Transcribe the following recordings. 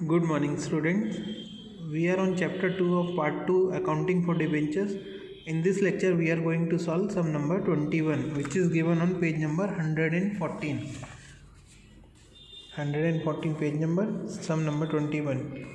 Good morning, students. We are on chapter 2 of part 2 accounting for debentures. In this lecture, we are going to solve sum number 21, which is given on page number 114. 114 page number, sum number 21.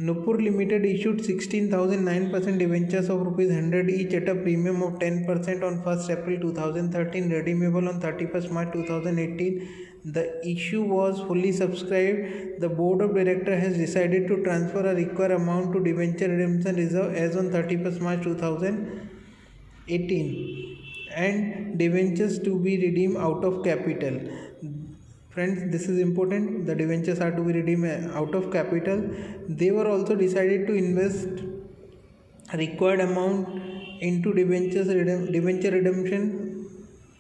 Nupur Limited issued 16,009% debentures of rupees 100 each at a premium of 10% on 1st April 2013, redeemable on 31st March 2018. The issue was fully subscribed. The board of directors has decided to transfer a required amount to debenture redemption reserve as on 31st March 2018 and debentures to be redeemed out of capital. Friends, this is important. The debentures are to be redeemed out of capital. They were also decided to invest required amount into debenture redemption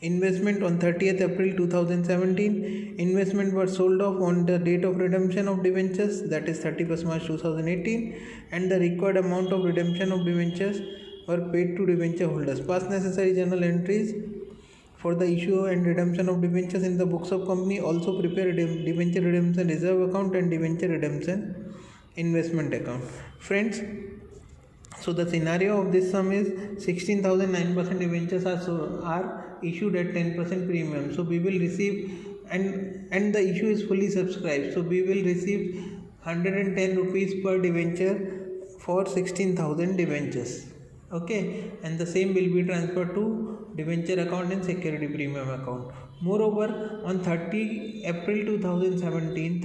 investment on 30th April 2017. Investment was sold off on the date of redemption of debentures, that is 31st March 2018, and the required amount of redemption of debentures were paid to debenture holders. Past necessary journal entries for the issue and redemption of debentures in the books of company. Also prepare debenture redemption reserve account and debenture redemption investment account. Friends, so the scenario of this sum is 16,009% debentures are issued at 10% premium. So we will receive, and the issue is fully subscribed. So we will receive 110 rupees per debenture for 16,000 debentures. Okay, and the same will be transferred to debenture account and security premium account. Moreover, on 30th April 2017,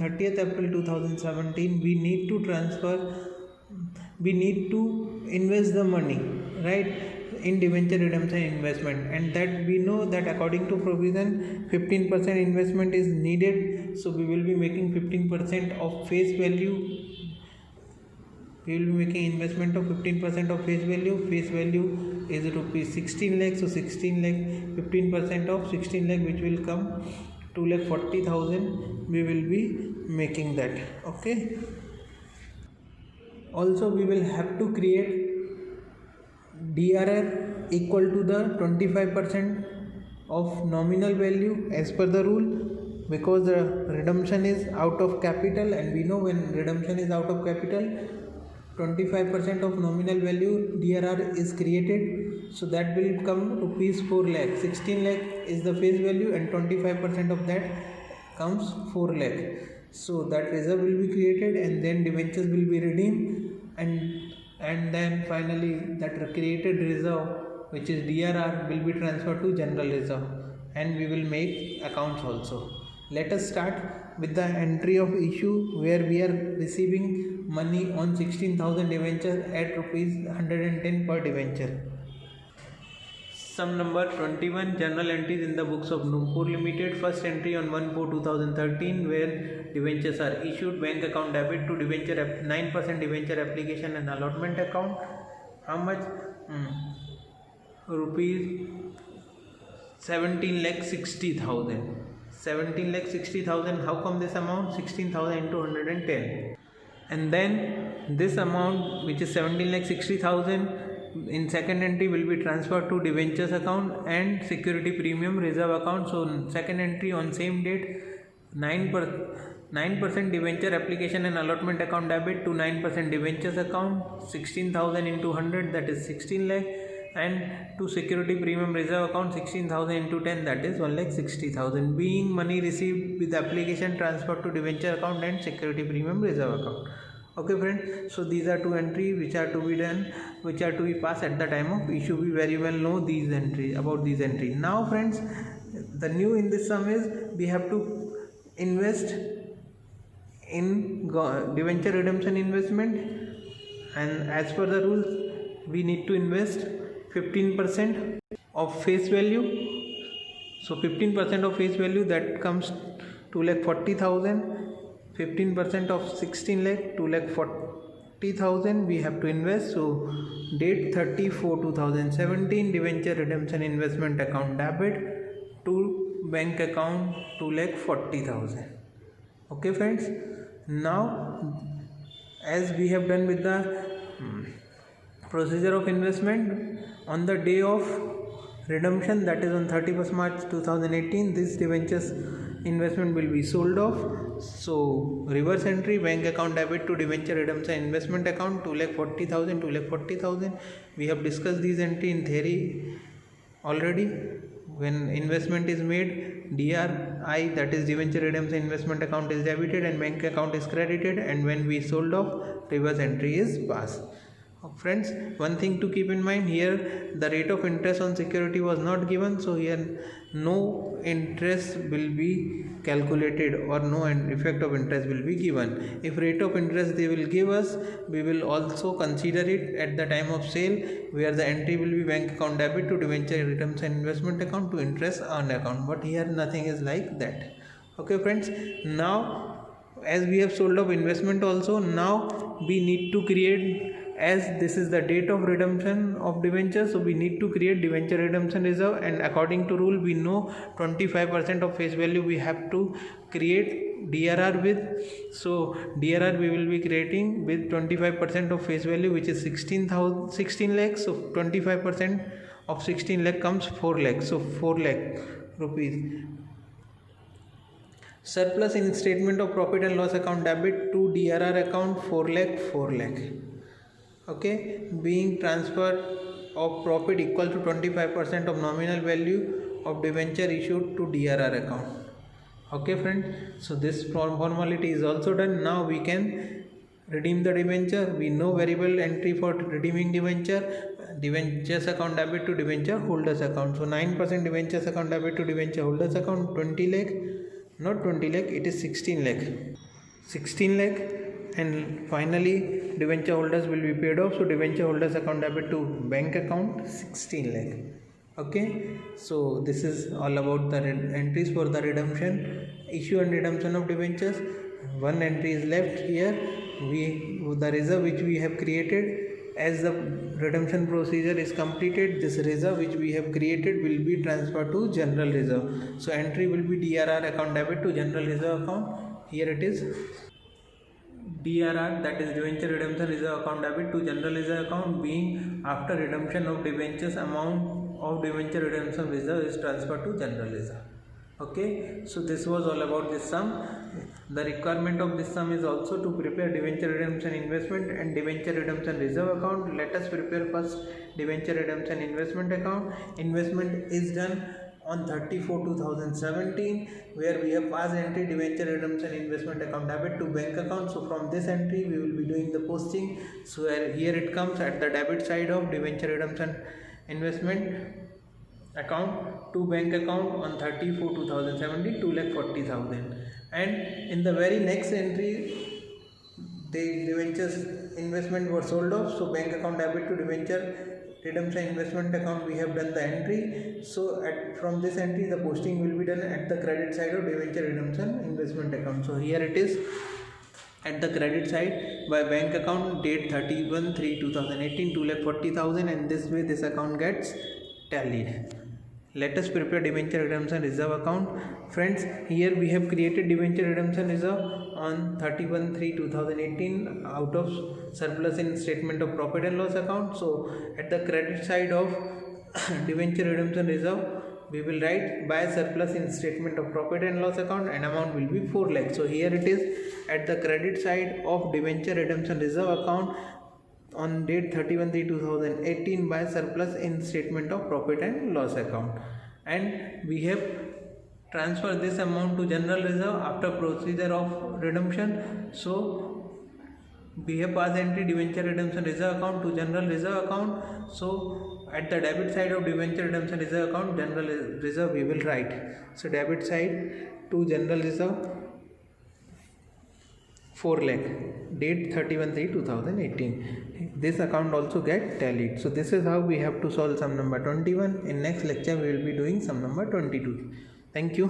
we need to invest the money, right, in debenture redemption investment, and that we know that according to provision 15% investment is needed. So we will be making 15% of face value. We will be making investment of 15% of face value. Face value is rupees 16 lakh. So 16 lakh, 15% of 16 lakh, which will come 2,40,000. We will be making that. Okay. Also, we will have to create DRR equal to the 25% of nominal value as per the rule, because the redemption is out of capital, and we know when redemption is out of capital, 25% of nominal value DRR is created. So that will come rupees 4 lakh. 16 lakh is the face value, and 25% of that comes 4 lakh. So that reserve will be created, and then debentures will be redeemed, and then finally that created reserve, which is DRR, will be transferred to general reserve, and we will make accounts also. Let us start with the entry of issue, where we are receiving money on 16,000 debenture at rupees 110 per debenture. Sum number 21, journal entries in the books of Nupur Limited. First entry on 1/4/2013, where debentures are issued. Bank account debit to debenture 9% debenture application and allotment account. How much? Rupees 17,60,000. 17,60,000. How come this amount? 16,000 into 110. And then this amount, which is 17,60,000, in second entry will be transferred to debentures account and security premium reserve account. So second entry on same date, 9% debenture application and allotment account debit to 9% debentures account, 16,000 into 100, that is 16 lakh, and to security premium reserve account 16,000 into 10, that is 1,60,000, being money received with application transferred to debenture account and security premium reserve account. Okay friends, so these are two entries which are to be done, which are to be passed at the time of issue. We very well know these entries, about these entries. Now friends, the new in this sum is we have to invest in debenture redemption investment, and as per the rules we need to invest 15% of face value. So 15% of face value, that comes 2,40,000. 15% of 16 lakh, 2,40,000 we have to invest. So date 30/4/2017, debenture redemption investment account debit to bank account 2,40,000. Okay friends, now as we have done with the procedure of investment, on the day of redemption, that is on 31st March 2018, these debentures investment will be sold off. So reverse entry, bank account debit to debenture redemption investment account 2,40,000, 2,40,000. We have discussed these entry in theory already. When investment is made, DRI, that is debenture redemption investment account, is debited and bank account is credited, and when we sold off, reverse entry is passed. Friends, one thing to keep in mind here, the rate of interest on security was not given, so here no interest will be calculated or no effect of interest will be given. If rate of interest they will give us, we will also consider it at the time of sale, where the entry will be bank account debit to debenture redemption investment account to interest earned account, but here nothing is like that. Okay friends, now as we have sold off investment also, now we need to create, as this is the date of redemption of debenture, so we need to create debenture redemption reserve, and according to rule we know 25% of face value we have to create DRR with. So DRR we will be creating with 25% of face value, which is 16 lakhs. So 25% of 16 lakh comes 4 lakhs, so 4 lakh rupees. Surplus in statement of profit and loss account debit to DRR account 4 lakh. Okay, being transfer of profit equal to 25% of nominal value of debenture issued to DRR account. Okay friend, so this formality is also done. Now we can redeem the debenture. We know variable entry for redeeming debentures account debit to debenture holders account. So 9% debentures account debit to debenture holders account 20 lakh, not 20 lakh, it is 16 lakh. And finally debenture holders will be paid off, so debenture holders account debit to bank account 16 lakh. Okay, so this is all about the entries for the redemption, issue and redemption of debentures. One entry is left here, the reserve which we have created. As the redemption procedure is completed, this reserve which we have created will be transferred to general reserve. So entry will be DRR account debit to general reserve account. Here it is DRR, that is debenture redemption reserve account debit to general reserve account, being after redemption of debentures, amount of debenture redemption reserve is transferred to general reserve. Okay, so this was all about this sum. The requirement of this sum is also to prepare debenture redemption investment and debenture redemption reserve account. Let us prepare first debenture redemption investment account. Investment is done on 30/4/2017, where we have passed entry debenture redemption investment account debit to bank account. So from this entry we will be doing the posting. So here it comes at the debit side of debenture redemption investment account to bank account on 30/4/2017 2,40,000, and in the very next entry the debentures investment were sold off, so bank account debit to debenture redemption investment account we have done the entry. So from this entry the posting will be done at the credit side of debenture redemption investment account. So here it is at the credit side by bank account, date 31/3/2018 2,40,000, and this way this account gets tallied. Let us prepare debenture redemption reserve account. Friends, here we have created debenture redemption reserve on 31/3/2018 out of surplus in statement of profit and loss account. So at the credit side of debenture redemption reserve we will write by surplus in statement of profit and loss account, and amount will be 4 lakh. So here it is at the credit side of debenture redemption reserve account on date 31/3/2018 by surplus in statement of profit and loss account, and we have transferred this amount to general reserve after procedure of redemption. So we have passed entry debenture redemption reserve account to general reserve account. So at the debit side of debenture redemption reserve account, general reserve we will write. So debit side to general reserve 4 lakh, date 31/3/2018. This account also get tallied. So this is how we have to solve sum number 21. In next lecture we will be doing sum number 22. Thank you.